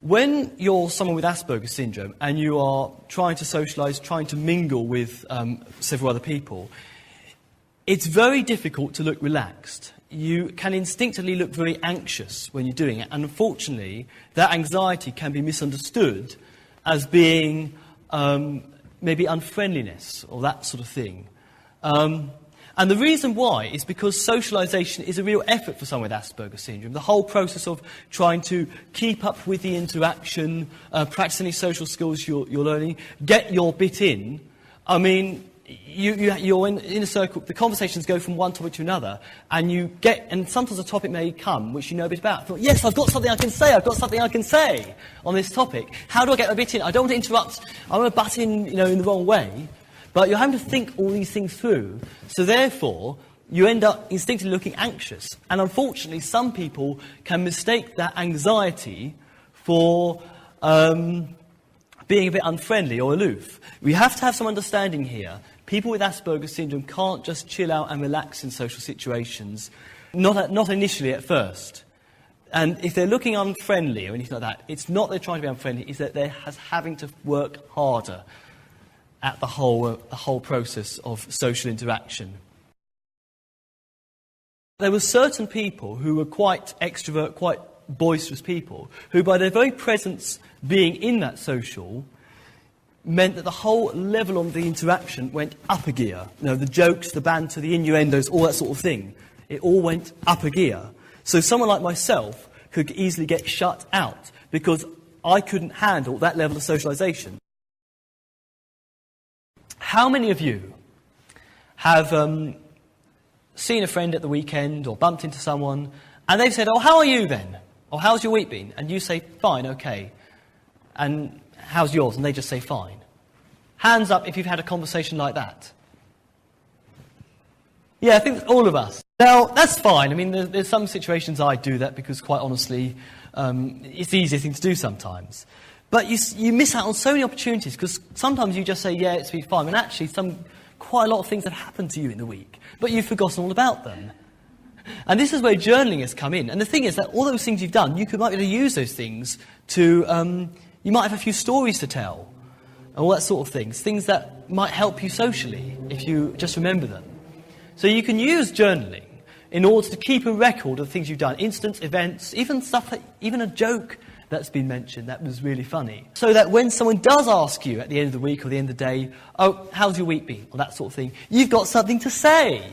When you're someone with Asperger's syndrome and you are trying to socialise, trying to mingle with several other people, it's very difficult to look relaxed. You can instinctively look very anxious when you're doing it, and unfortunately, that anxiety can be misunderstood as being maybe unfriendliness or that sort of thing. And the reason why is because socialisation is a real effort for someone with Asperger's syndrome. The whole process of trying to keep up with the interaction, practice any social skills you're learning, get your bit in. I mean, you're in a circle, the conversations go from one topic to another, and sometimes a topic may come which you know a bit about. I thought, yes, I've got something I can say on this topic. How do I get a bit in? I don't want to interrupt, I want to butt in, in the wrong way. But you're having to think all these things through, so therefore you end up instinctively looking anxious. And unfortunately, some people can mistake that anxiety for being a bit unfriendly or aloof. We have to have some understanding here. People with Asperger's syndrome can't just chill out and relax in social situations, not initially at first. And if they're looking unfriendly or anything like that, it's not they're trying to be unfriendly, it's that they're having to work harder at the whole process of social interaction. There were certain people who were quite extrovert, quite boisterous people, who by their very presence being in that social meant that the whole level of the interaction went up a gear. The jokes, the banter, the innuendos, all that sort of thing. It all went up a gear. So someone like myself could easily get shut out because I couldn't handle that level of socialisation. How many of you have seen a friend at the weekend or bumped into someone and they've said, "Oh, how are you then?" Or "How's your week been?" And you say, "Fine, okay." And "How's yours?" And they just say, "Fine." Hands up if you've had a conversation like that. Yeah, I think all of us. Now, that's fine. I mean, there's some situations I do that because, quite honestly, it's the easiest thing to do sometimes. But you miss out on so many opportunities because sometimes you just say, "Yeah, it's been fine," and actually quite a lot of things have happened to you in the week, but you've forgotten all about them. And this is where journaling has come in. And the thing is that all those things you've done, you might be able to use those things to, you might have a few stories to tell, and all that sort of things that might help you socially if you just remember them. So you can use journaling in order to keep a record of the things you've done, incidents, events, even a joke that's been mentioned that was really funny. So that when someone does ask you at the end of the week or the end of the day, "Oh, how's your week been?" or that sort of thing, you've got something to say.